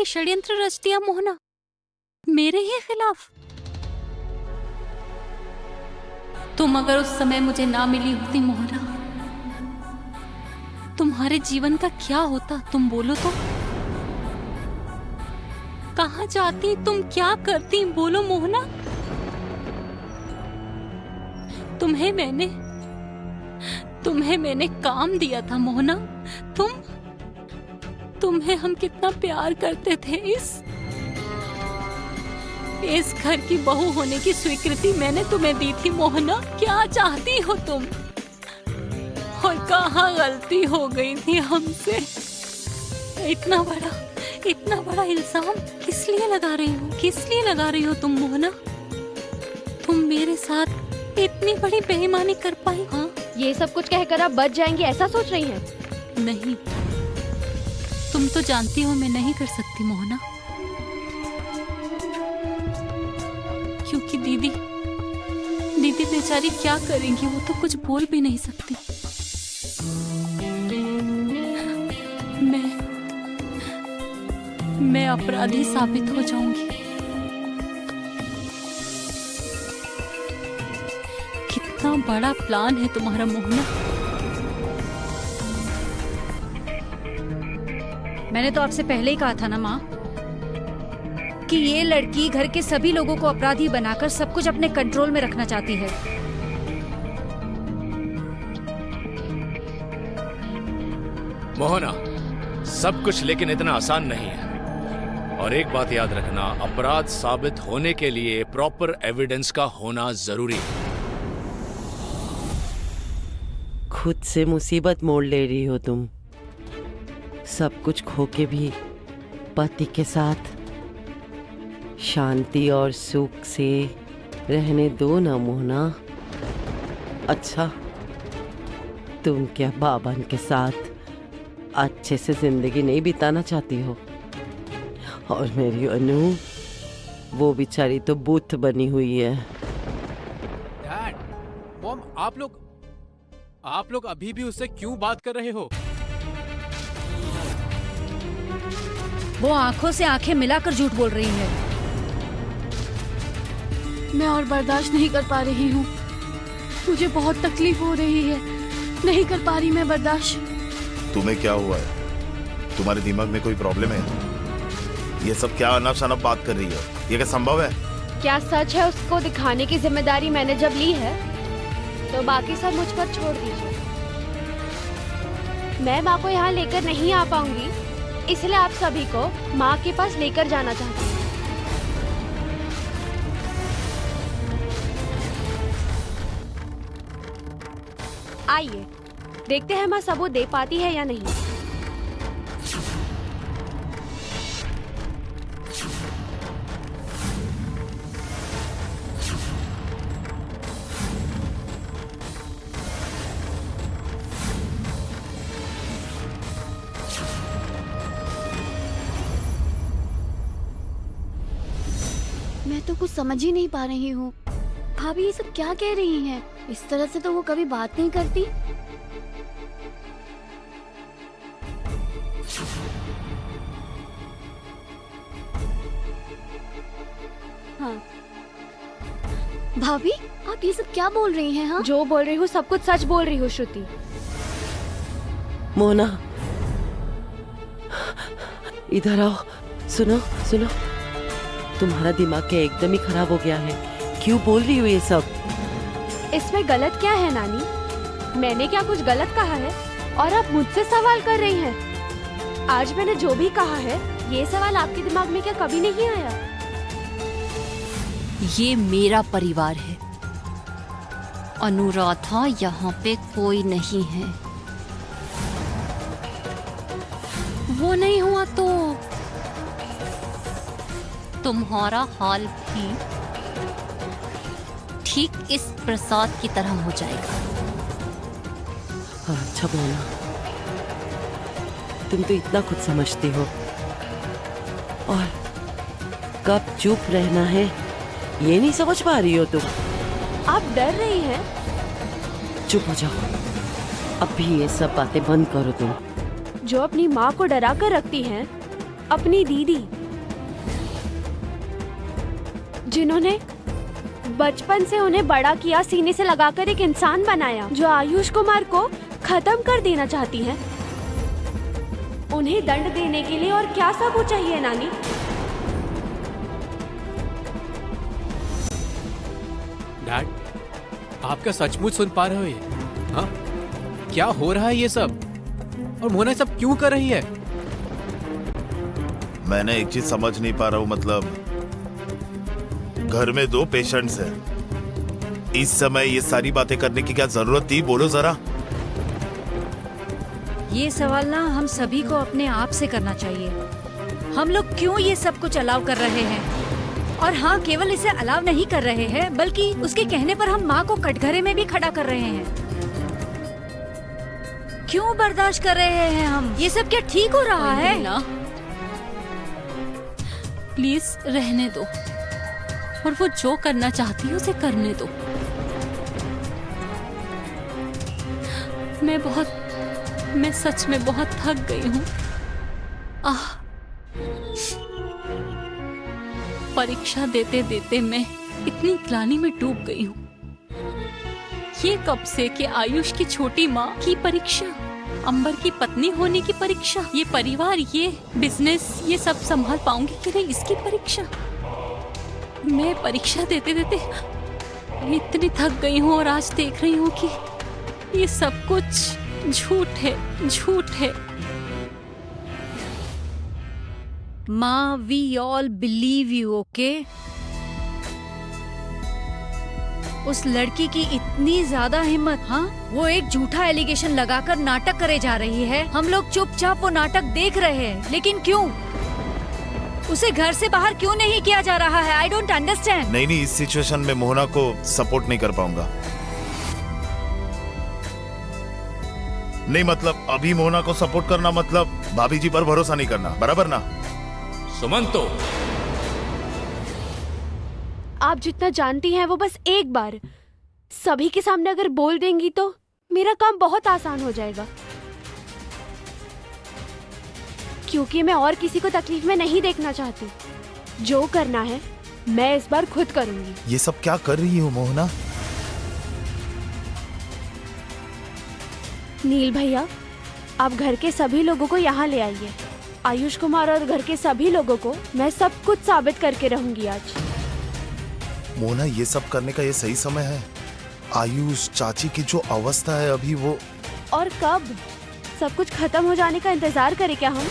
ये षड्यंत्र रच दिया मोहना मेरे ही खिलाफ। तुम अगर उस समय मुझे ना मिली होती मोहना, तुम्हारे जीवन का क्या होता तुम बोलो तो? कहाँ जाती, तुम क्या करती, बोलो मोहना। तुम्हें मैंने काम दिया था मोहना। तुम्हें हम कितना प्यार करते थे। इस घर की बहू होने की स्वीकृति मैंने तुम्हें दी थी मोहना। क्या चाहती हो तुम? और कहाँ गलती हो गई थी हमसे? इतना बड़ा इल्जाम किस लिए लगा रही हो तुम मोहना? तुम मेरे साथ इतनी बड़ी बेईमानी कर पाई? हाँ, ये सब कुछ कहकर आप बच जाएंगी ऐसा सोच रही हैं? नहीं, तुम तो जानती हो मैं नहीं कर सकती मोहना, क्योंकि दीदी बेचारी क्या करेंगी, वो तो कुछ बोल भी नहीं सकती। मैं अपराधी साबित हो जाऊंगी। कितना बड़ा प्लान है तुम्हारा मोहना। मैंने तो आपसे पहले ही कहा था ना माँ कि ये लड़की घर के सभी लोगों को अपराधी बनाकर सब कुछ अपने कंट्रोल में रखना चाहती है। मोहना, सब कुछ लेकिन इतना आसान नहीं है। और एक बात याद रखना, अपराध साबित होने के लिए प्रॉपर एविडेंस का होना जरूरी है। खुद से मुसीबत मोड़ ले रही हो तुम। सब कुछ खो के भी पति के साथ शांति और सुख से रहने दो ना मोहना। अच्छा, तुम क्या बाबन के साथ अच्छे से जिंदगी नहीं बिताना चाहती हो? और मेरी अनु, वो बेचारी तो बुत बनी हुई है। डैड, मॉम, आप लोग अभी भी उससे क्यों बात कर रहे हो? वो आंखों से आंखें मिलाकर झूठ बोल रही है। मैं और बर्दाश्त नहीं कर पा रही हूँ। मुझे बहुत तकलीफ हो रही है। नहीं कर पा रही मैं बर्दाश्त। तुम्हें क्या हुआ है? तुम्हारे दिमाग में कोई प्रॉब्लम है? ये सब क्या अनाप शनाप बात कर रही हो? ये क्या संभव है? क्या सच है उसको दिखाने की जिम्मेदारी मैंने जब ली है तो बाकी सब मुझ पर छोड़ दीजिए। मैं माँ को यहाँ लेकर नहीं आ पाऊंगी, इसलिए आप सभी को माँ के पास लेकर जाना चाहती हूँ। आइए देखते हैं माँ सबूत दे पाती है या नहीं। मैं तो कुछ समझ ही नहीं पा रही हूँ। भाभी ये सब क्या कह रही हैं? इस तरह से तो वो कभी बात नहीं करती। हाँ भाभी, आप ये सब क्या बोल रही हैं? हाँ, जो बोल रही हूँ सब कुछ सच बोल रही हूँ श्रुति। मोना, इधर आओ। सुनो, तुम्हारा दिमाग क्या एकदम ही खराब हो गया है? क्यों बोल रही हो ये सब? इसमें गलत क्या है नानी? मैंने क्या कुछ गलत कहा है और आप मुझसे सवाल कर रही हैं? आज मैंने जो भी कहा है ये सवाल आपके दिमाग में क्या कभी नहीं आया? ये मेरा परिवार है। अनुराधा यहाँ पे कोई नहीं है। वो नहीं हुआ तो तुम्हारा हाल भी ठीक इस प्रसाद की तरह हो जाएगा। अच्छा मोना, तुम तो इतना कुछ समझती हो और कब चुप रहना है ये नहीं समझ पा रही हो तुम। आप डर रही हैं? चुप हो जाओ, अब भी ये सब बातें बंद करो तुम। जो अपनी माँ को डरा कर रखती हैं अपनी दीदी, जिन्होंने बचपन से उन्हें बड़ा किया, सीने से लगाकर एक इंसान बनाया, जो आयुष कुमार को खत्म कर देना चाहती हैं। उन्हें दंड देने के लिए और क्या सबूत चाहिए नानी? डैड, आपका सचमुच सुन पा रहे हो ये? हाँ, क्या हो रहा है ये सब? और मोना सब क्यों कर रही है? मैंने एक चीज समझ नहीं पा रहा हूँ, मतलब घर में 2 पेशेंट्स हैं, इस समय ये सारी बातें करने की क्या जरूरत थी? बोलो जरा। ये सवाल ना हम सभी को अपने आप से करना चाहिए। हम लोग क्यों ये सब कुछ अलाउ कर रहे हैं? और हाँ, केवल इसे अलाउ नहीं कर रहे हैं, बल्कि उसके कहने पर हम माँ को कटघरे में भी खड़ा कर रहे हैं। क्यों बर्दाश्त कर रहे हैं हम? ये सब क्या ठीक हो रहा है? ना, प्लीज रहने दो, और वो जो करना चाहती है उसे करने दो। मैं सच में बहुत थक गई हूँ। परीक्षा देते देते मैं इतनी ग्लानि में डूब गई हूँ। ये कब से कि आयुष की छोटी माँ की परीक्षा, अंबर की पत्नी होने की परीक्षा, ये परिवार, ये बिजनेस, ये सब संभाल पाऊंगी कि नहीं, इसकी परीक्षा। मैं परीक्षा देते देते इतनी थक गई हूँ, और आज देख रही हूँ कि ये सब कुछ झूठ है। माँ, we all believe you, okay? उस लड़की की इतनी ज्यादा हिम्मत, हाँ? वो एक झूठा एलिगेशन लगाकर नाटक करे जा रही है। हम लोग चुपचाप वो नाटक देख रहे हैं, लेकिन क्यों? उसे घर से बाहर क्यों नहीं किया जा रहा है? I don't understand. नहीं, इस सिचुएशन में मोहना को सपोर्ट नहीं कर पाऊंगा। नहीं, मतलब अभी मोहना को सपोर्ट करना मतलब भाभी जी पर भरोसा नहीं करना, बराबर ना? सुमंतो, आप जितना जानती हैं वो बस एक बार सभी के सामने अगर बोल देंगी तो मेरा काम बहुत आसान हो जाएगा, क्योंकि मैं और किसी को तकलीफ में नहीं देखना चाहती। जो करना है मैं इस बार खुद करूंगी। ये सब क्या कर रही हो मोहना? नील भैया, आप घर के सभी लोगों को यहाँ ले आइए। आयुष कुमार और घर के सभी लोगों को मैं सब कुछ साबित करके रहूंगी आज। मोहना, ये सब करने का ये सही समय है? आयुष चाची की जो अवस्था है अभी, वो और कब सब कुछ खत्म हो जाने का इंतजार करें क्या हम?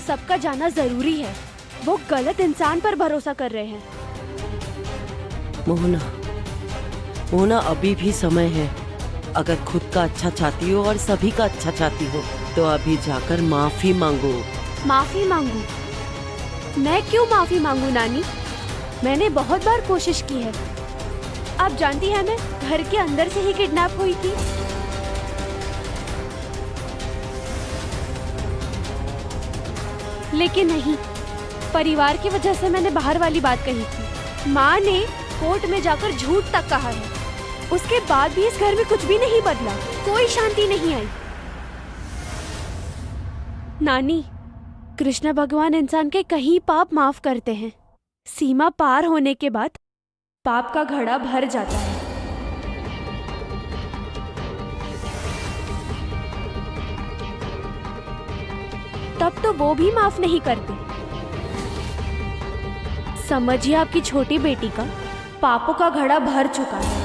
सबका जाना जरूरी है। वो गलत इंसान पर भरोसा कर रहे हैं। मोहना, अभी भी समय है। अगर खुद का अच्छा चाहती हो और सभी का अच्छा चाहती हो तो अभी जाकर माफी मांगो। माफी मांगू? मैं क्यों माफी मांगू नानी? मैंने बहुत बार कोशिश की है। आप जानती हैं मैं घर के अंदर से ही किडनैप हुई थी। लेकिन नहीं, परिवार की वजह से मैंने बाहर वाली बात कही थी। माँ ने कोर्ट में जाकर झूठ तक कहा है। उसके बाद भी इस घर में कुछ भी नहीं बदला, कोई शांति नहीं आई। नानी, कृष्ण भगवान इंसान के कहीं पाप माफ करते हैं। सीमा पार होने के बाद पाप का घड़ा भर जाता है। तब तो वो भी माफ नहीं करते। समझिए, आपकी छोटी बेटी का पापों का घड़ा भर चुका है।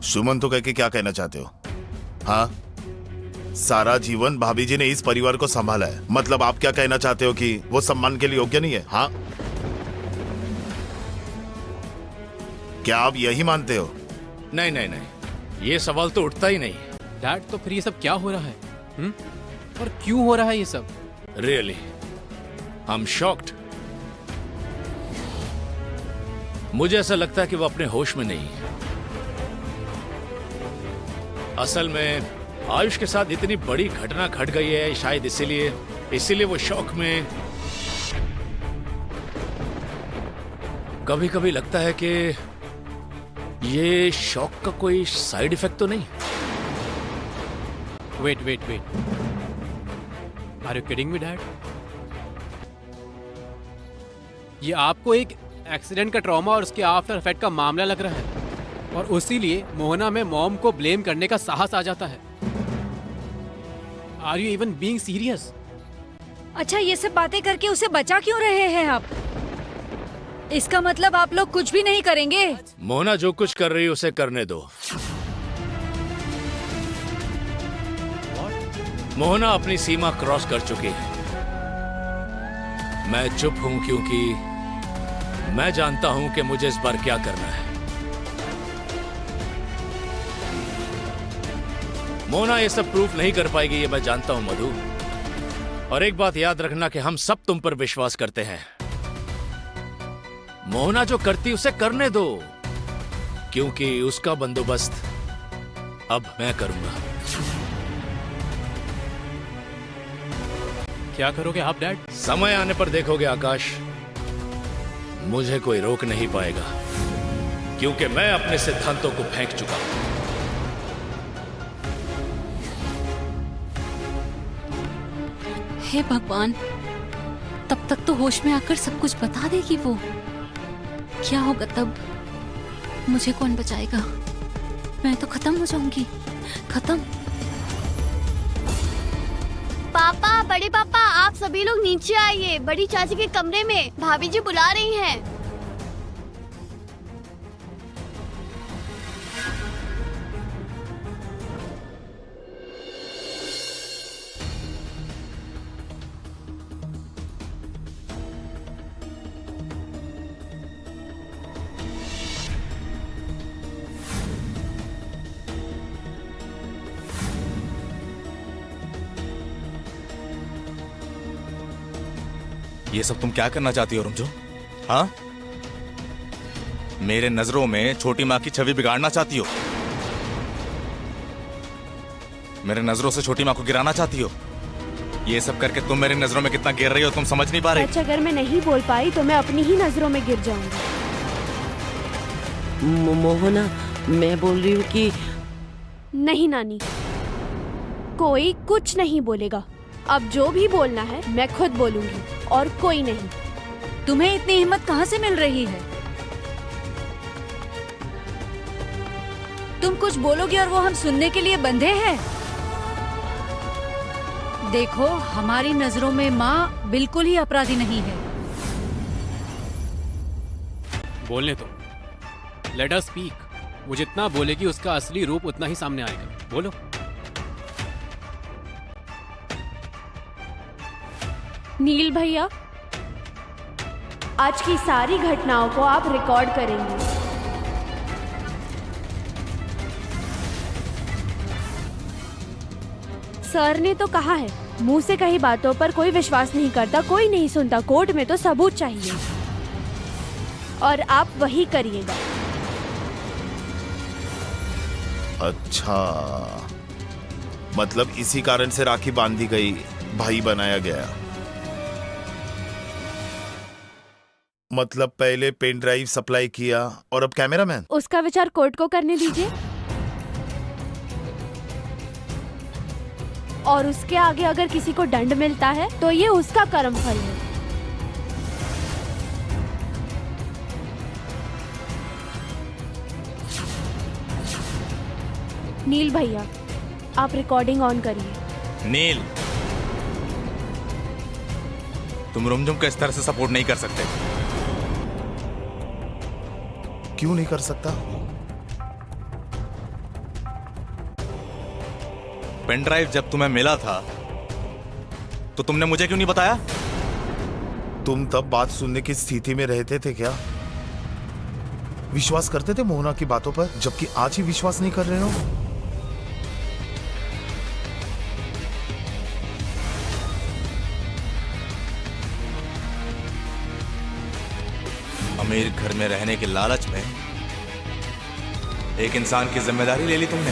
सुमन तो कह के क्या कहना चाहते हो? हाँ, सारा जीवन भाभी जी ने इस परिवार को संभाला है, मतलब आप क्या कहना चाहते हो कि वो सम्मान के लिए योग्य नहीं है? हाँ, क्या आप यही मानते हो? नहीं, ये सवाल तो उठता ही नहीं। डैड, तो फिर ये सब क्या हो रहा है? और क्यों हो रहा है ये सब? Really I am shocked. मुझे ऐसा लगता है कि वो अपने होश में नहीं है। असल में आयुष के साथ इतनी बड़ी घटना घट गई है, शायद इसीलिए वो शौक में। कभी कभी लगता है कि ये शौक का कोई साइड इफेक्ट तो नहीं। Wait wait wait, are you kidding me dad? ये आपको एक एक्सीडेंट का ट्रॉमा और उसके आफ्टर इफेक्ट का मामला लग रहा है, और उसी लिए मोहना में मॉम को ब्लेम करने का साहस आ जाता है। Are you even being serious? अच्छा, ये सब बातें करके उसे बचा क्यों रहे हैं आप? इसका मतलब आप लोग कुछ भी नहीं करेंगे? मोहना जो कुछ कर रही है उसे करने दो। मोहना अपनी सीमा क्रॉस कर चुकी है। मैं चुप हूं क्योंकि मैं जानता हूं कि मुझे इस बार क्या करना है। मोहना ये सब प्रूफ नहीं कर पाएगी, ये मैं जानता हूं मधु। और एक बात याद रखना कि हम सब तुम पर विश्वास करते हैं। मोहना जो करती उसे करने दो, क्योंकि उसका बंदोबस्त अब मैं करूंगा। क्या करोगे आप डैड? समय आने पर देखोगे आकाश, मुझे कोई रोक नहीं पाएगा, क्योंकि मैं अपने सिद्धांतों को फेंक चुका हूं। हे भगवान, तब तक तो होश में आकर सब कुछ बता देगी वो। क्या होगा तब? मुझे कौन बचाएगा? मैं तो खत्म हो जाऊंगी, खत्म। पापा, बड़े पापा, आप सभी लोग नीचे आइए। बड़ी चाची के कमरे में भाभी जी बुला रही हैं। ये सब तुम क्या करना चाहती हो रुमझो? हाँ, मेरे नजरों में छोटी माँ की छवि बिगाड़ना चाहती हो? मेरे नजरों से छोटी माँ को गिराना चाहती हो? ये सब करके तुम मेरी नजरों में कितना गिर रही हो तुम समझ नहीं पा रही। सच अगर मैं नहीं बोल पाई तो मैं अपनी ही नजरों में गिर जाऊंगी। मोहना, मैं बोल रही हूँ कि नहीं नानी, कोई कुछ नहीं बोलेगा। अब जो भी बोलना है मैं खुद बोलूंगी और कोई नहीं। तुम्हें इतनी हिम्मत कहाँ से मिल रही है? तुम कुछ बोलोगे और वो हम सुनने के लिए बंधे हैं? देखो, हमारी नजरों में माँ बिल्कुल ही अपराधी नहीं है। बोलने तो, लेट अस स्पीक। वो जितना बोलेगी उसका असली रूप उतना ही सामने आएगा। बोलो। नील भैया, आज की सारी घटनाओं को आप रिकॉर्ड करेंगे। सर ने तो कहा है, मुंह से कही बातों पर कोई विश्वास नहीं करता, कोई नहीं सुनता। कोर्ट में तो सबूत चाहिए और आप वही करिएगा। अच्छा, मतलब इसी कारण से राखी बांधी गई, भाई बनाया गया। मतलब पहले पेन ड्राइव सप्लाई किया और अब कैमरामैन। उसका विचार कोर्ट को करने दीजिए। और उसके आगे अगर किसी को दंड मिलता है तो ये उसका कर्म फल है। नील भैया, आप रिकॉर्डिंग ऑन करिए। नील, तुम रुमझुम को इस तरह से सपोर्ट नहीं कर सकते। क्यों नहीं कर सकता? पेन ड्राइव जब तुम्हें मिला था तो तुमने मुझे क्यों नहीं बताया? तुम तब बात सुनने की स्थिति में रहते थे क्या? विश्वास करते थे मोहना की बातों पर, जबकि आज ही विश्वास नहीं कर रहे हो? अमीर घर में रहने के लालच में एक इंसान की जिम्मेदारी ले ली तुमने।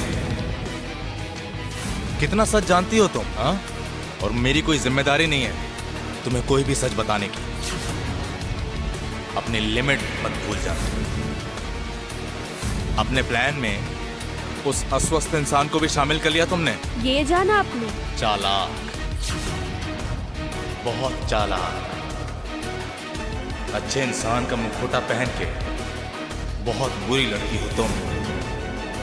कितना सच जानती हो तुम? हाँ, और मेरी कोई जिम्मेदारी नहीं है तुम्हें कोई भी सच बताने की। अपनी लिमिट मत भूल जा। अपने प्लान में उस अस्वस्थ इंसान को भी शामिल कर लिया तुमने। ये जाना आपने? चालाक, बहुत चालाक। अच्छे इंसान का मुखौटा पहन के बहुत बुरी लड़की हो तुम।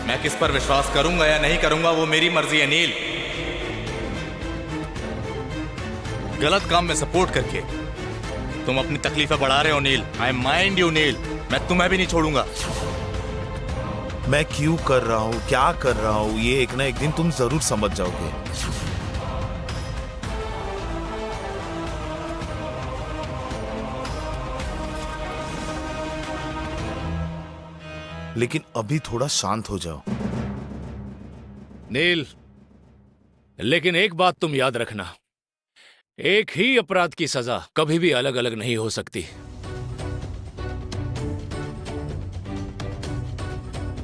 मैं किस पर विश्वास करूंगा या नहीं करूंगा वो मेरी मर्जी है नील। गलत काम में सपोर्ट करके तुम अपनी तकलीफें बढ़ा रहे हो नील। आई माइंड यू नील, मैं तुम्हें भी नहीं छोड़ूंगा। मैं क्यों कर रहा हूँ, क्या कर रहा हूँ, ये एक ना एक दिन तुम जरूर समझ जाओगे। लेकिन अभी थोड़ा शांत हो जाओ। नील, लेकिन एक बात तुम याद रखना, एक ही अपराध की सजा कभी भी अलग अलग नहीं हो सकती।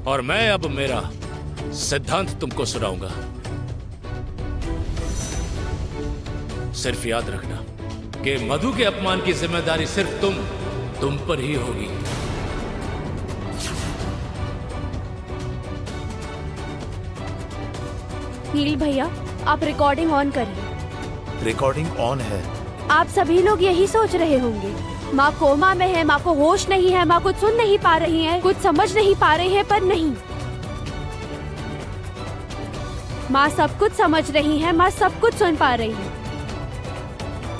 और मैं अब मेरा सिद्धांत तुमको सुनाऊंगा। सिर्फ याद रखना कि मधु के अपमान की जिम्मेदारी सिर्फ तुम पर ही होगी। नील भैया, आप रिकॉर्डिंग ऑन करिए। रिकॉर्डिंग ऑन है। आप सभी लोग यही सोच रहे होंगे, माँ कोमा में है, माँ को होश नहीं है, माँ कुछ सुन नहीं पा रही है, कुछ समझ नहीं पा रही है, पर नहीं, माँ सब कुछ समझ रही है, माँ सब कुछ सुन पा रही है,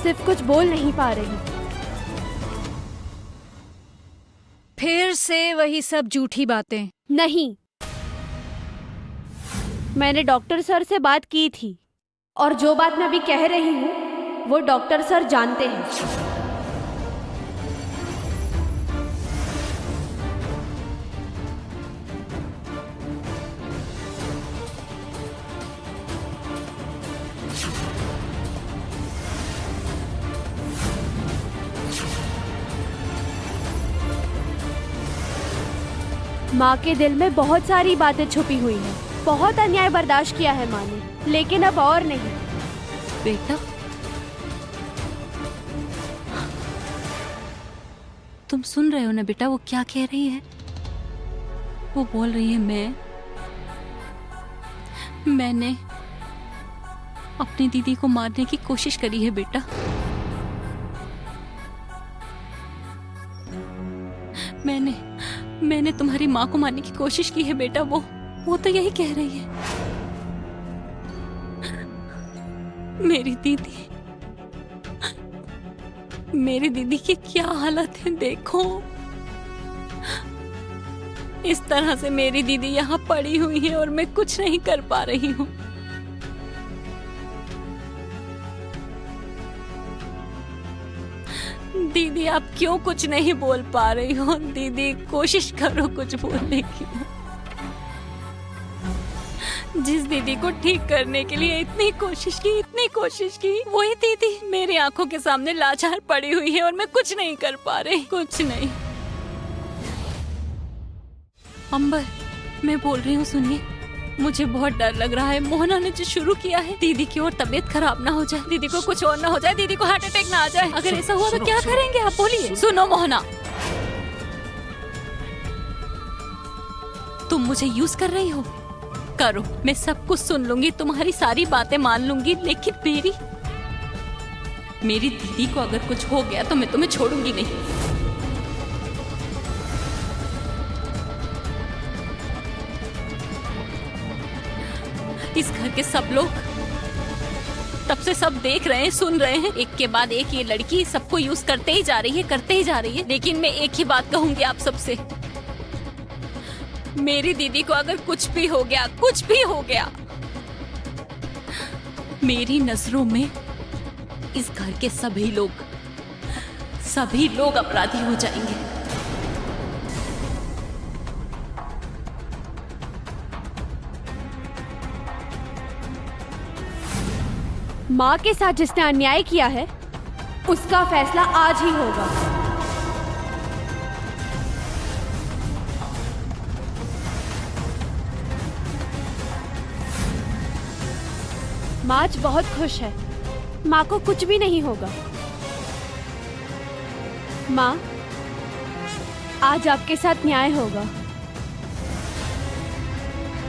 सिर्फ कुछ बोल नहीं पा रही। फिर से वही सब झूठी बातें। नहीं, मैंने डॉक्टर सर से बात की थी और जो बात मैं अभी कह रही हूँ वो डॉक्टर सर जानते हैं। माँ के दिल में बहुत सारी बातें छुपी हुई हैं। बहुत अन्याय बर्दाश्त किया है माँ ने, लेकिन अब और नहीं। बेटा, तुम सुन रहे हो ना बेटा, वो क्या कह रही है? वो बोल रही है मैंने अपनी दीदी को मारने की कोशिश करी है बेटा। मैंने तुम्हारी माँ को मारने की कोशिश की है बेटा। वो तो यही कह रही है। मेरी दीदी की क्या हालत है देखो। इस तरह से मेरी दीदी यहाँ पड़ी हुई है और मैं कुछ नहीं कर पा रही हूँ। दीदी, आप क्यों कुछ नहीं बोल पा रही हो? दीदी, कोशिश करो कुछ बोलने की। जिस दीदी को ठीक करने के लिए इतनी कोशिश की, वही दीदी मेरी आंखों के सामने लाचार पड़ी हुई है और मैं कुछ नहीं कर पा रही, कुछ नहीं। अंबर, मैं बोल रही हूँ, सुनिए, मुझे बहुत डर लग रहा है। मोहना ने जो शुरू किया है, दीदी की और तबीयत खराब ना हो जाए, दीदी को कुछ और ना हो जाए, दीदी को हार्ट अटैक ना आ जाए। अगर ऐसा हुआ तो क्या करेंगे आप? बोलिए। सुनो मोहना, तुम मुझे यूज कर रही हो, करो, मैं सब कुछ सुन लूंगी, तुम्हारी सारी बातें मान लूंगी, लेकिन मेरी दीदी को अगर कुछ हो गया तो मैं तुम्हें छोड़ूंगी नहीं। इस घर के सब लोग तब से सब देख रहे हैं, सुन रहे हैं, एक के बाद एक ये लड़की सबको यूज करते ही जा रही है। लेकिन मैं एक ही बात कहूंगी आप सबसे, मेरी दीदी को अगर कुछ भी हो गया, मेरी नजरों में इस घर के सभी लोग अपराधी हो जाएंगे। माँ के साथ जिसने अन्याय किया है उसका फैसला आज ही होगा। माँ आज बहुत खुश है, माँ को कुछ भी नहीं होगा। माँ, आज आपके साथ न्याय होगा।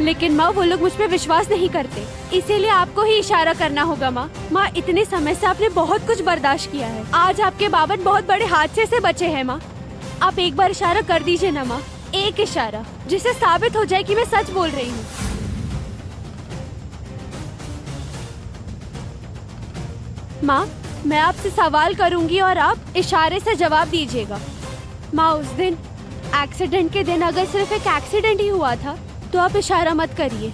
लेकिन माँ, वो लोग मुझ पे विश्वास नहीं करते, इसीलिए आपको ही इशारा करना होगा माँ। माँ, इतने समय से आपने बहुत कुछ बर्दाश्त किया है, आज आपके बाबन बहुत बड़े हादसे से बचे हैं माँ। आप एक बार इशारा कर दीजिए ना माँ, एक इशारा जिससे साबित हो जाए कि मैं सच बोल रही हूँ। माँ, मैं आपसे सवाल करूंगी और आप इशारे से जवाब दीजिएगा। माँ, उस दिन एक्सीडेंट के दिन अगर सिर्फ एक एक्सीडेंट ही हुआ था तो आप इशारा मत करिए।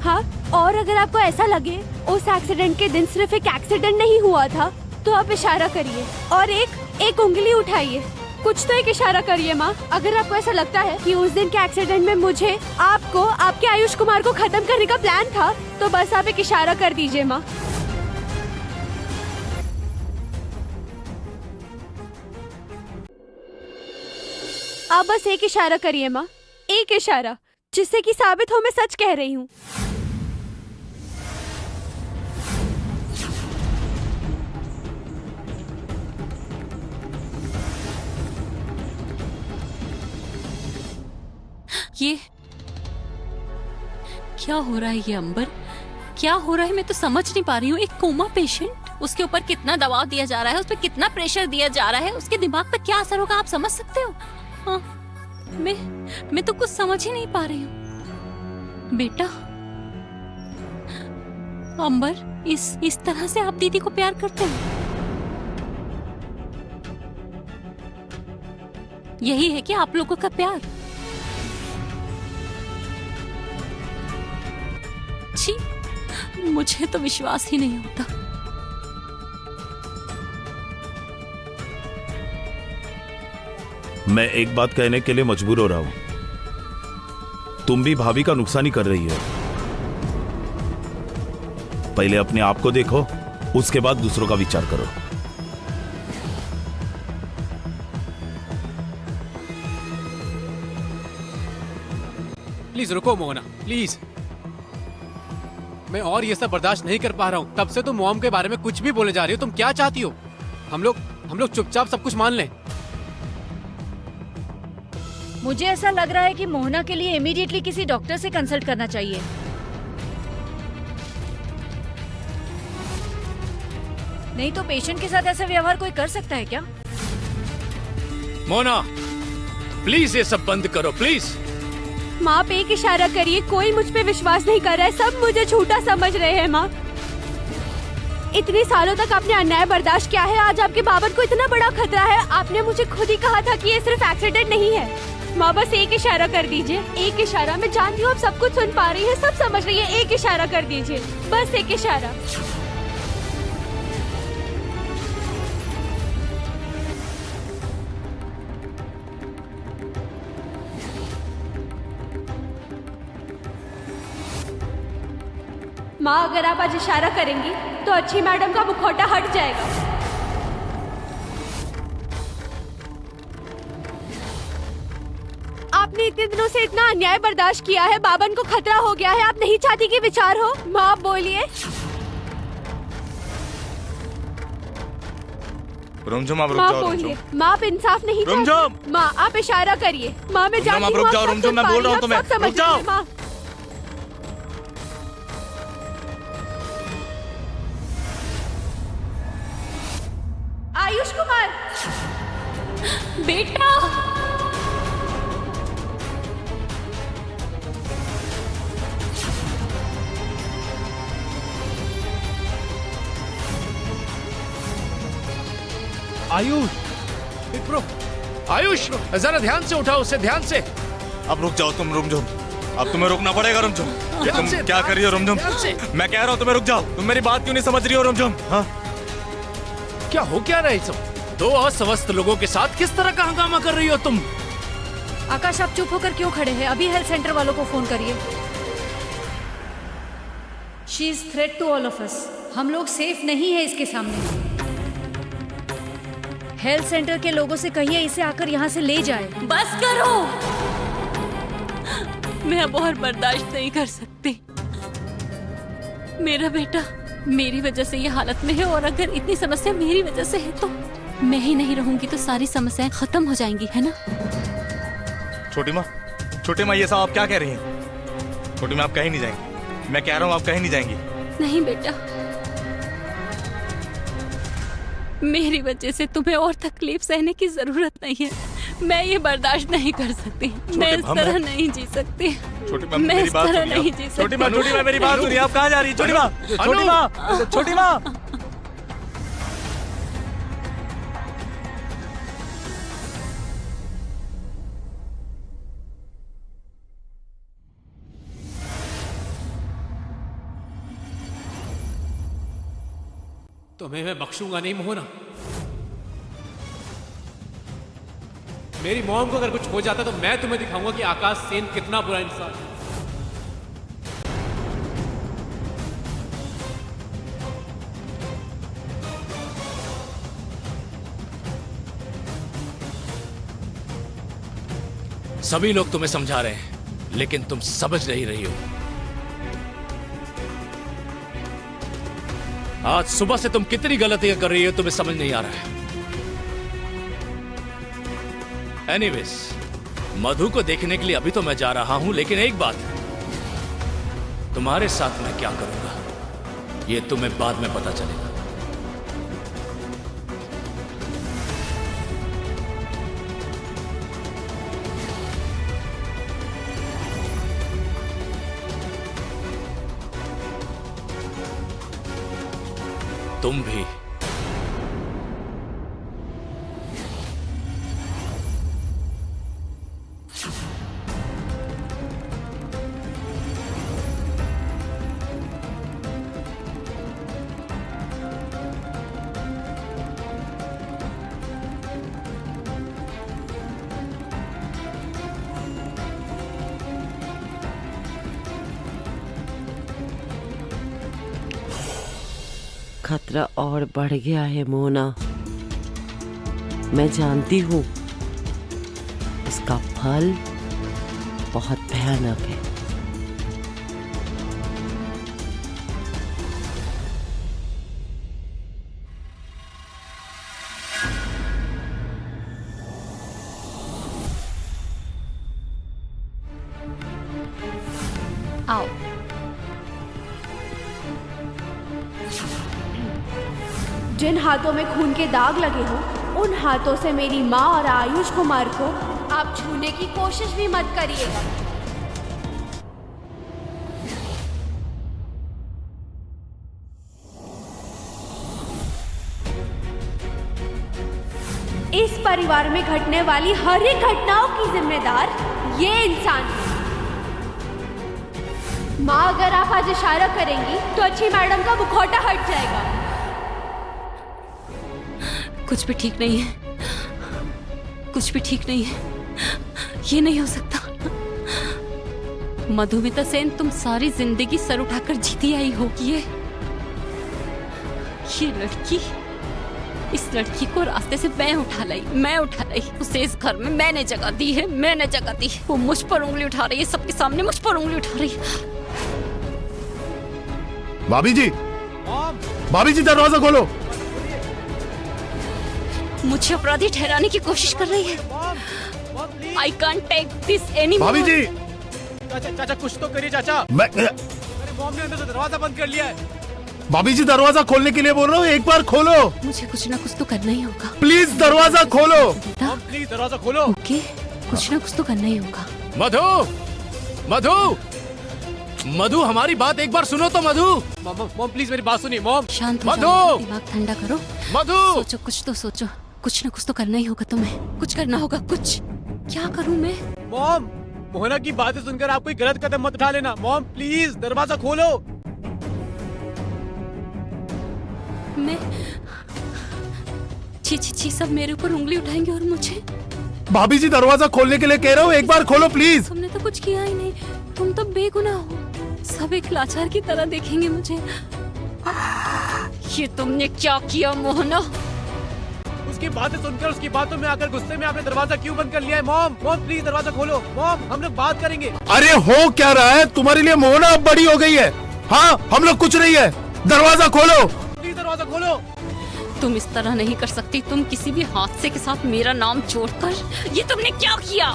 हाँ, और अगर आपको ऐसा लगे उस एक्सीडेंट के दिन सिर्फ एक एक्सीडेंट नहीं हुआ था तो आप इशारा करिए और एक उंगली उठाइए। कुछ तो एक इशारा करिए माँ। अगर आपको ऐसा लगता है कि उस दिन के एक्सीडेंट में मुझे आपको आपके आयुष कुमार को खत्म करने का प्लान था तो बस आप एक इशारा कर दीजिए माँ। आप बस एक इशारा करिए माँ, एक इशारा जिससे कि साबित हो मैं सच कह रही हूँ। ये क्या हो रहा है? ये अंबर, क्या हो रहा है? मैं तो समझ नहीं पा रही हूँ। एक कोमा पेशेंट, उसके ऊपर कितना दबाव दिया जा रहा है, उस पर कितना प्रेशर दिया जा रहा है, उसके दिमाग पर क्या असर होगा आप समझ सकते हो? हाँ, मैं तो कुछ समझ ही नहीं पा रही हूँ। बेटा अंबर, इस तरह से आप दीदी को प्यार करते हैं? यही है कि आप लोगों का प्यार? छी, मुझे तो विश्वास ही नहीं होता। मैं एक बात कहने के लिए मजबूर हो रहा हूं। तुम भी भाभी का नुकसान ही कर रही हो। पहले अपने आप को देखो, उसके बाद दूसरों का विचार करो। प्लीज रुको मोहना, प्लीज। मैं और ये सब बर्दाश्त नहीं कर पा रहा हूँ। तब से तुम मॉम के बारे में कुछ भी बोले जा रही हो। तुम क्या चाहती हो? हम लोग चुपचाप सब कुछ मान लें। मुझे ऐसा लग रहा है कि मोहना के लिए इमीडिएटली किसी डॉक्टर से कंसल्ट करना चाहिए। नहीं तो पेशेंट के साथ ऐसा व्यवहार कोई कर सकता है क्या? मोना, प्लीज ये सब बंद करो, प्लीज। माँ, आप एक इशारा करिए। कोई मुझ पे विश्वास नहीं कर रहा है, सब मुझे झूठा समझ रहे हैं माँ। इतने सालों तक आपने अन्याय बर्दाश्त किया है, आज आपके बाबर को इतना बड़ा खतरा है। आपने मुझे खुद ही कहा था कि ये सिर्फ एक्सीडेंट नहीं है। माँ, बस एक इशारा कर दीजिए, एक इशारा। मैं जानती हूँ आप सब कुछ सुन पा रही है, सब समझ रही है। एक इशारा कर दीजिए, बस एक इशारा। माँ, अगर आप आज इशारा करेंगी तो अच्छी मैडम का मुखौटा हट जाएगा। आपने इतने दिनों से इतना अन्याय बर्दाश्त किया है, बाबन को खतरा हो गया है, आप नहीं चाहती कि विचार हो? माँ, आप बोलिए। रुमझुम, आप रुक माँ, जाओ। बोलिए। माँ, आप इंसाफ नहीं चाहती। माँ, आप इशारा करिए। माँ, मैं जानती हूँ रुक जाओ। रुमझुम, मैं बोल रहा हूँ तुम्हें, रुक जाओ। माँ, आयुष कुमार, बेटा आयुष, विप्रो, आयुष, जरा ध्यान से उठाओ उसे, ध्यान से। अब रुक जाओ तुम रुमझुम, अब तुम्हें रुकना पड़ेगा रुमझुम। ये तुम क्या कर रही हो रुमझुम? मैं कह रहा हूँ तुम्हें रुक जाओ। तुम मेरी बात क्यों नहीं समझ रही हो रुमझुम? हाँ, क्या हो क्या रहा है सब? दो अस्वस्थ लोगों के साथ किस तरह का हंगामा कर रही हो तुम? आकाश, आप चुप होकर क्यों खड़े हैं? अभी हेल्थ सेंटर वालों को फोन करिए। She is threat to all of us. हम लोग सेफ नहीं है इसके सामने। हेल्थ सेंटर के लोगों से कहिए इसे आकर यहाँ से ले जाए। बस करो, मैं अब और बर्दाश्त नहीं कर सकती। मेरा बेटा मेरी वजह से ये हालत में है और अगर इतनी समस्या मेरी वजह से है तो मैं ही नहीं रहूंगी तो सारी समस्याएं खत्म हो जाएंगी, है ना? छोटी माँ ये सब आप क्या कह रही हैं? छोटी माँ आप कहीं नहीं जाएंगी, मैं कह रहा हूँ आप कहीं नहीं जाएंगी। नहीं बेटा, मेरी वजह से तुम्हें और तकलीफ सहने की जरूरत नहीं है। मैं ये बर्दाश्त नहीं कर सकती। मैं इस तरह नहीं जी सकती। छोटी माँ मैं मेरी इस बात तरह सुनिए। नहीं जी सकती। छोटी माँ मेरी बात सुनिए। आप कहाँ जा रही हैं? छोटी माँ। तुम्हें मैं बख्शूंगा नहीं मोहना। मेरी मॉम को अगर कुछ हो जाता तो मैं तुम्हें दिखाऊंगा कि आकाश सेन कितना बुरा इंसान है। सभी लोग तुम्हें समझा रहे हैं, लेकिन तुम समझ नहीं रही हो। आज सुबह से तुम कितनी गलतियां कर रही हो तुम्हें समझ नहीं आ रहा है। एनीवेज, मधु को देखने के लिए अभी तो मैं जा रहा हूं, लेकिन एक बात, तुम्हारे साथ मैं क्या करूंगा ये तुम्हें बाद में पता चलेगा। तुम भी। खतरा और बढ़ गया है मोना। मैं जानती हूँ इसका फल बहुत भयानक है। आओ। जिन हाथों में खून के दाग लगे हों, उन हाथों से मेरी माँ और आयुष कुमार को आप छूने की कोशिश भी मत करिएगा। इस परिवार में घटने वाली हर एक घटनाओं की जिम्मेदार ये इंसान है। माँ, अगर आप आज इशारा करेंगी तो अच्छी मैडम का मुखौटा हट जाएगा। कुछ भी ठीक नहीं है, कुछ भी ठीक नहीं है। ये नहीं हो सकता। मधुमिता सेन, तुम सारी जिंदगी सर उठाकर जीती आई होगी। ये लड़की, इस लड़की को रास्ते से मैं उठा लाई। उसे इस घर में मैंने जगह दी है, मैंने जगह दी। वो मुझ पर उंगली उठा रही है, सबके सामने मुझ पर उंगली उठा रही है। भाभी जी दरवाजा खोलो। मुझे अपराधी ठहराने की कोशिश कर रही है। I can't take this any more. भाभी जी। चाचा कुछ तो करिए चाचा। मेरी मॉम ने अंदर से दरवाजा बंद कर लिया है। भाभी जी दरवाजा खोलने के लिए बोल रहा हूँ, एक बार खोलो। मुझे कुछ ना कुछ तो करना ही होगा। प्लीज दरवाजा खोलो। मॉम प्लीज दरवाजा खोलो। ओके, कुछ ना कुछ तो करना ही होगा। मधु, हमारी बात एक बार सुनो तो। मधु, मॉम प्लीज मेरी बात सुनिए। मॉम शांत हो जाओ, दिमाग ठंडा करो। मधु, सोचो, कुछ तो सोचो। कुछ ना कुछ तो करना ही होगा तुम्हें। कुछ करना होगा। कुछ क्या करूं मैं? मॉम, मोहना की बातें सुनकर आप कोई गलत कदम मत उठा लेना। मॉम प्लीज दरवाजा खोलो। मैं छी, सब मेरे ऊपर उंगली उठाएंगे और मुझे। भाभी जी दरवाजा खोलने के लिए कह रहा हूँ, एक बार खोलो प्लीज। तुमने तो कुछ किया ही नहीं। तुम तो बेगुनाह हो। सब एक लाचार की तरह देखेंगे मुझे। ये तुमने क्या किया मोहना? उसकी बातें सुनकर, उसकी बातों में आकर गुस्से में आपने दरवाजा क्यों बंद कर लिया है? मॉम प्लीज दरवाजा खोलो। मॉम, हम लोग बात करेंगे। अरे हो क्या रहा है तुम्हारे लिए? मोहना अब बड़ी हो गई है। हाँ, हम लोग कुछ नहीं है। दरवाजा खोलो प्लीज, दरवाजा खोलो। तुम इस तरह नहीं कर सकती। तुम किसी भी हादसे के साथ मेरा नाम जोड़कर ये तुमने क्या किया?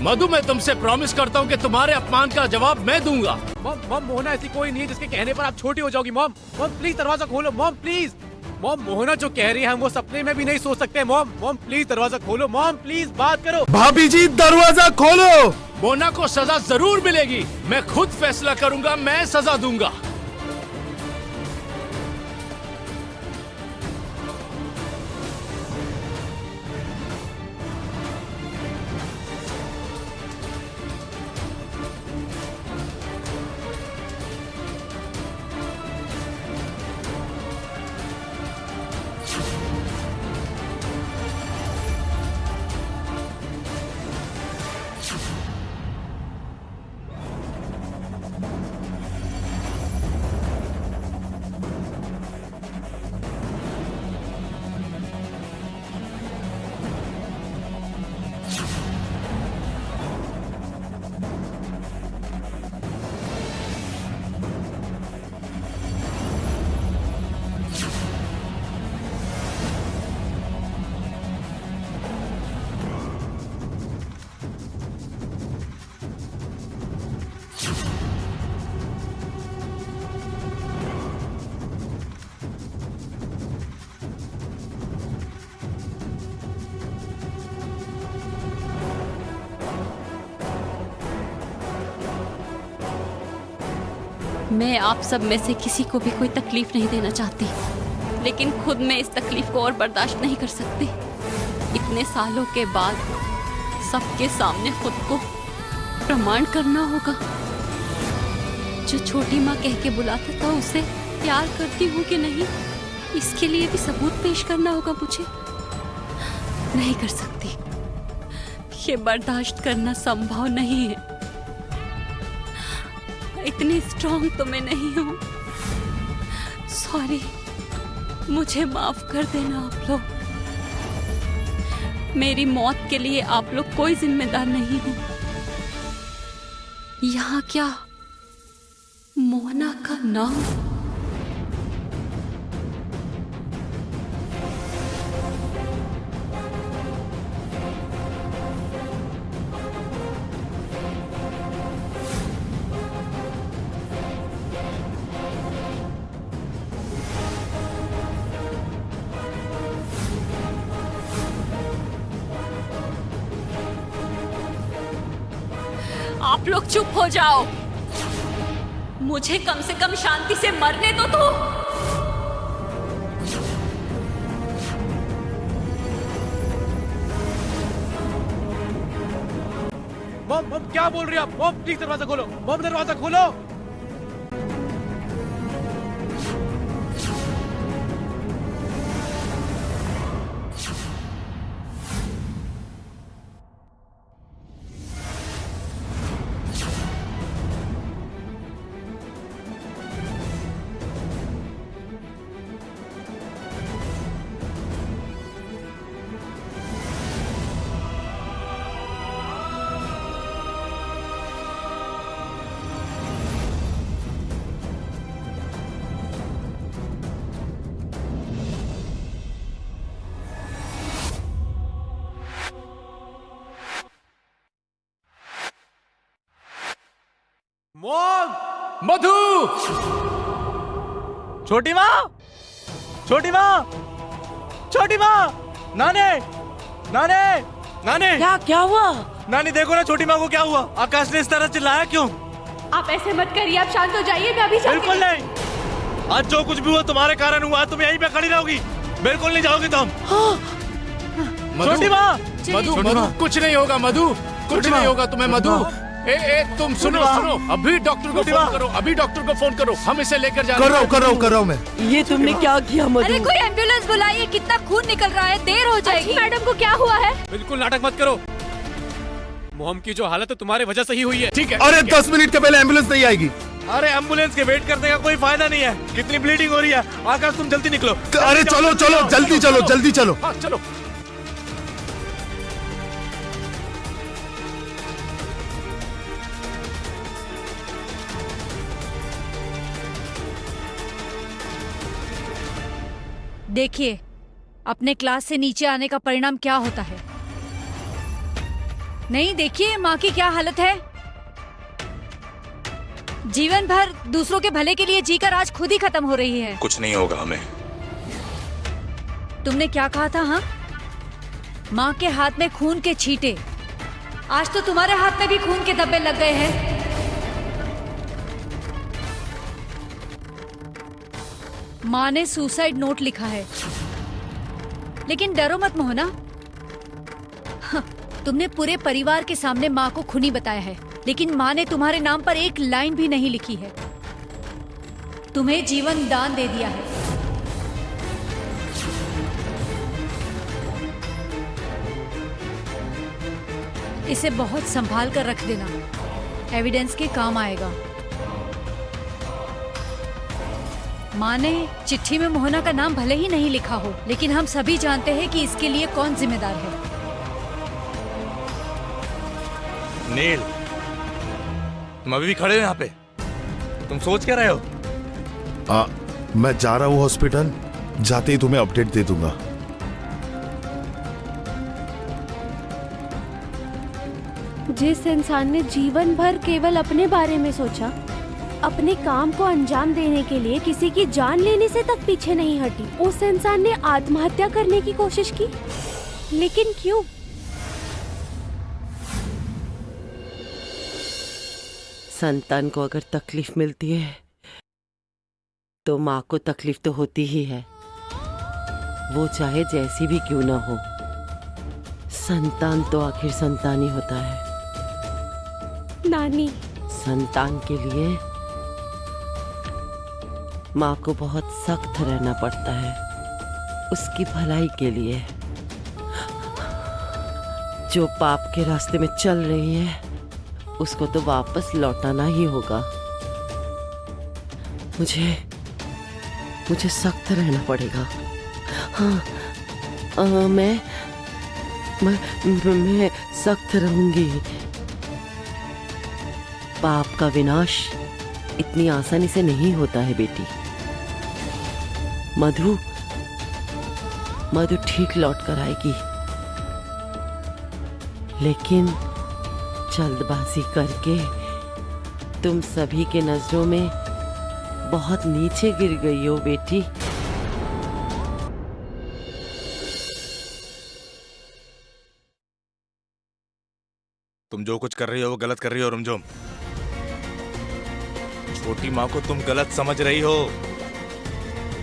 मधु, मैं तुमसे प्रॉमिस करता हूँ कि तुम्हारे अपमान का जवाब मैं दूंगा। मॉम मोहना ऐसी कोई नहीं है जिसके कहने पर आप छोटी हो जाओगी। मॉम प्लीज दरवाजा खोलो। Mom please. मॉम मोहना जो कह रही है हम वो सपने में भी नहीं सोच सकते। मॉम प्लीज दरवाजा खोलो। मॉम प्लीज बात करो। भाभी जी दरवाजा खोलो। मोना को सजा जरूर मिलेगी। मैं खुद फैसला करूंगा, मैं सजा दूंगा। मैं आप सब में से किसी को भी कोई तकलीफ नहीं देना चाहती, लेकिन खुद मैं इस तकलीफ को और बर्दाश्त नहीं कर सकती। इतने सालों के बाद सबके सामने खुद को प्रमाण करना होगा। जो छोटी माँ कह के बुलाता था उसे प्यार करती हूँ कि नहीं, इसके लिए भी सबूत पेश करना होगा मुझे। नहीं कर सकती, ये बर्दाश्त करना संभव नहीं है। इतनी स्ट्रांग तो मैं नहीं हूँ। सॉरी, मुझे माफ कर देना आप लोग। मेरी मौत के लिए आप लोग कोई जिम्मेदार नहीं हो। यहाँ क्या मोहना का नाम? आप लोग चुप हो जाओ, मुझे कम से कम शांति से मरने दो तो। मॉम क्या बोल रही है आप? मॉम प्लीज दरवाजा खोलो। मॉम दरवाजा खोलो। मॉम! मधु! छोटी माँ! छोटी माँ! छोटी माँ! नाने! नाने! नाने! क्या हुआ? नानी देखो ना छोटी माँ को क्या हुआ। आकाश ने इस तरह चिल्लाया क्यों? आप ऐसे मत करिए, आप शांत हो जाइए। मैं अभी बिल्कुल नहीं। आज जो कुछ भी हुआ तुम्हारे कारण हुआ। तुम यहीं पे खड़ी रहोगी, बिल्कुल नहीं जाओगी तुम। छोटी माँ! मधु, कुछ नहीं होगा। मधु, कुछ नहीं होगा तुम्हें। मधु, तुम सुनो। अभी डॉक्टर को फोन करो, अभी डॉक्टर को फोन करो। हम इसे लेकर जा रहे हैं। कर रहा हूँ मैं। ये तुमने क्या किया मधु? अरे कोई एम्बुलेंस बुलाइए, कितना खून निकल रहा है, देर हो जाएगी। मैडम को क्या हुआ है? बिल्कुल नाटक मत करो। मोहम की जो हालत है तुम्हारी वजह से ही हुई है। ठीक है। अरे 10 मिनट के पहले एम्बुलेंस नहीं आएगी। अरे एम्बुलेंस के वेट करने का कोई फायदा नहीं है। कितनी ब्लीडिंग हो रही है। आकाश तुम जल्दी निकलो। अरे चलो जल्दी चलो। हाँ चलो। देखिए, अपने क्लास से नीचे आने का परिणाम क्या होता है। नहीं, देखिए माँ की क्या हालत है। जीवन भर दूसरों के भले के लिए जीकर आज खुद ही खत्म हो रही है। कुछ नहीं होगा हमें। तुमने क्या कहा था? हाँ, माँ के हाथ में खून के छींटे। आज तो तुम्हारे हाथ में भी खून के धब्बे लग गए हैं। माँ ने सुसाइड नोट लिखा है, लेकिन डरो मत मोहना। हाँ, तुमने पूरे परिवार के सामने माँ को खूनी बताया है, लेकिन माँ ने तुम्हारे नाम पर एक लाइन भी नहीं लिखी है। तुम्हें जीवन दान दे दिया है। इसे बहुत संभाल कर रख देना, एविडेंस के काम आएगा। माँ ने चिट्ठी में मोहना का नाम भले ही नहीं लिखा हो, लेकिन हम सभी जानते हैं कि इसके लिए कौन जिम्मेदार है। नील, तुम अभी भी खड़े हो यहाँ पे? तुम सोच क्या रहे हो? मैं जा रहा हूँ हॉस्पिटल, जाते ही तुम्हें अपडेट दे दूंगा। जिस इंसान ने जीवन भर केवल अपने बारे में सोचा, अपने काम को अंजाम देने के लिए किसी की जान लेने से तक पीछे नहीं हटी, उस इंसान ने आत्महत्या करने की कोशिश की। लेकिन क्यों? संतान को अगर तकलीफ मिलती है तो माँ को तकलीफ तो होती ही है, वो चाहे जैसी भी क्यों ना हो। संतान तो आखिर संतान ही होता है। नानी, संतान के लिए माँ को बहुत सख्त रहना पड़ता है, उसकी भलाई के लिए। जो पाप के रास्ते में चल रही है उसको तो वापस लौटाना ही होगा। मुझे सख्त रहना पड़ेगा। हाँ, मैं सख्त रहूंगी। पाप का विनाश इतनी आसानी से नहीं होता है बेटी। मधु ठीक लौट कर आएगी, लेकिन जल्दबाजी करके तुम सभी के नजरों में बहुत नीचे गिर गई हो बेटी। तुम जो कुछ कर रही हो वो गलत कर रही हो रुमझुम। छोटी माँ को तुम गलत समझ रही हो।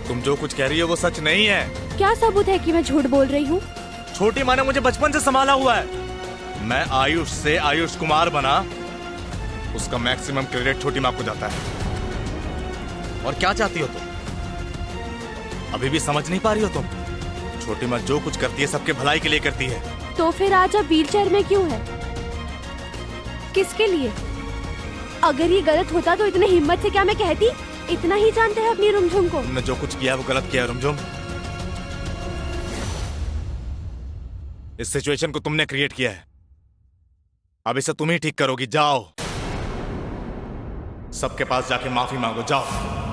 तुम जो कुछ कह रही हो वो सच नहीं है। क्या सबूत है कि मैं झूठ बोल रही हूँ? छोटी माँ ने मुझे बचपन से संभाला हुआ है। मैं आयुष से आयुष कुमार बना, उसका मैक्सिमम क्रेडिट छोटी माँ को जाता है। और क्या चाहती हो तुम? अभी भी समझ नहीं पा रही हो तुम? छोटी माँ जो कुछ करती है सबके भलाई के लिए करती है। तो फिर आज आप व्हीलचेयर में क्यों है? किसके लिए? अगर ये गलत होता तो इतने हिम्मत से क्या मैं कहती? इतना ही जानते हैं अपनी रुमझुम को। तुमने जो कुछ किया वो गलत किया रुमझुम। इस सिचुएशन को तुमने क्रिएट किया है, अब इसे तुम ही ठीक करोगी। जाओ, सबके पास जाके माफी मांगो, जाओ।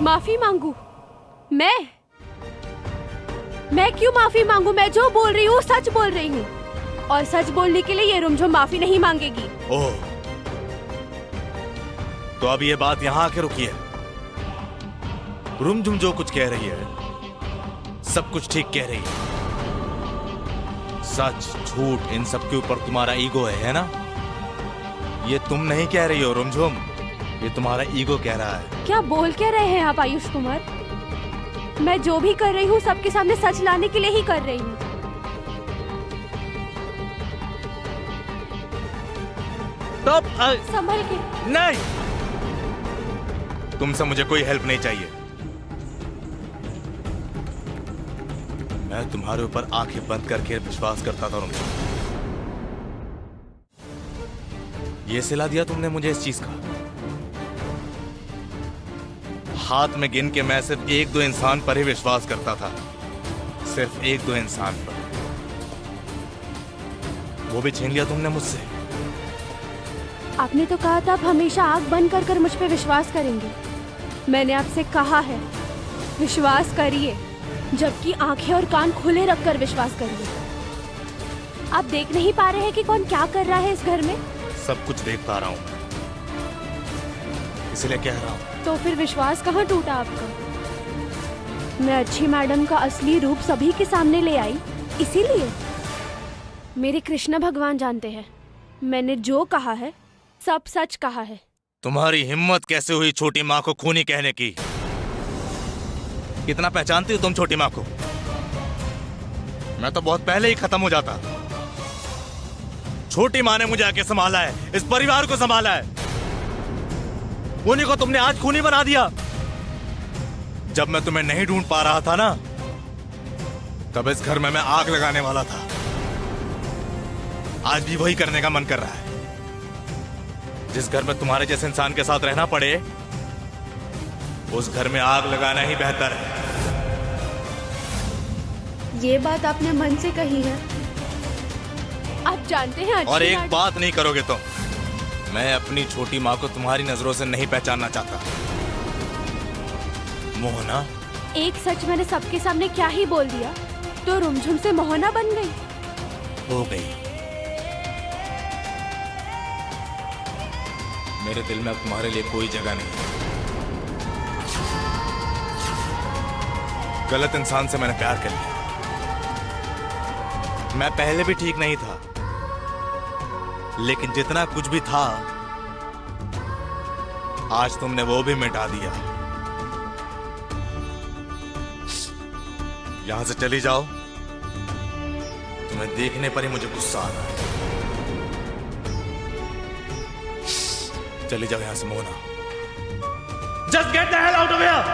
माफी मांगू? मैं क्यों माफी मांगू? मैं जो बोल रही हूँ सच बोल रही हूँ, और सच बोलने के लिए ये रुमझुम माफी नहीं मांगेगी। ओह, तो अब ये बात यहां आके रुकी है। रुमझुम जो कुछ कह रही है सब कुछ ठीक कह रही है। सच झूठ इन सब के ऊपर तुम्हारा ईगो है ना? ये तुम नहीं कह रही हो रुमझुम, ये तुम्हारा ईगो कह रहा है। क्या बोल क्या रहे हैं आप आयुष कुमार? मैं जो भी कर रही हूँ सबके सामने सच लाने के लिए ही कर रही हूँ। संभल के। नहीं, तुमसे मुझे कोई हेल्प नहीं चाहिए। मैं तुम्हारे ऊपर आंखें बंद करके विश्वास करता था रुमझुम। ये सिला दिया तुमने मुझे इस चीज का। हाथ में गिन के मैं सिर्फ एक दो इंसान पर ही विश्वास करता था, सिर्फ एक दो इंसान पर। वो भी छीन लिया तुमने मुझसे। आपने तो कहा था आप हमेशा आंख बंद कर मुझ पे विश्वास करेंगे। मैंने आपसे कहा है विश्वास करिए, जबकि आंखें और कान खुले रखकर विश्वास करिए। आप देख नहीं पा रहे हैं कि कौन क्या कर रहा है इस घर में? सब कुछ देख पा रहा हूँ, इसलिए कह रहा हूँ। तो फिर विश्वास कहाँ टूटा आपका? मैं अच्छी मैडम का असली रूप सभी के सामने ले आई, इसीलिए। मेरे कृष्ण भगवान जानते हैं, मैंने जो कहा है सब सच कहा है। तुम्हारी हिम्मत कैसे हुई छोटी माँ को खूनी कहने की? कितना पहचानती हो तुम छोटी माँ को? मैं तो बहुत पहले ही खत्म हो जाता। छोटी माँ ने मुझे आके संभाला है, इस परिवार को संभाला है। उन्हीं को तुमने आज खूनी बना दिया। जब मैं तुम्हें नहीं ढूंढ पा रहा था ना, तब इस घर में मैं आग लगाने वाला था। आज भी वही करने का मन कर रहा है। जिस घर में तुम्हारे जैसे इंसान के साथ रहना पड़े, उस घर में आग लगाना ही बेहतर है। ये बात आपने मन से कही है। आप जानते हैं और एक बात नहीं करोगे तुम, मैं अपनी छोटी माँ को तुम्हारी नजरों से नहीं पहचानना चाहता। मोहना, एक सच मैंने सबके सामने क्या ही बोल दिया तो रुमझुम से मोहना बन गई। हो गई। मेरे दिल में अब तुम्हारे लिए कोई जगह नहीं। गलत इंसान से मैंने प्यार कर लिया। मैं पहले भी ठीक नहीं था, लेकिन जितना कुछ भी था आज तुमने वो भी मिटा दिया। यहां से चली जाओ, तुम्हें देखने पर ही मुझे गुस्सा आ रहा है। चली जाओ यहां से Mohana. Just get the hell out of here!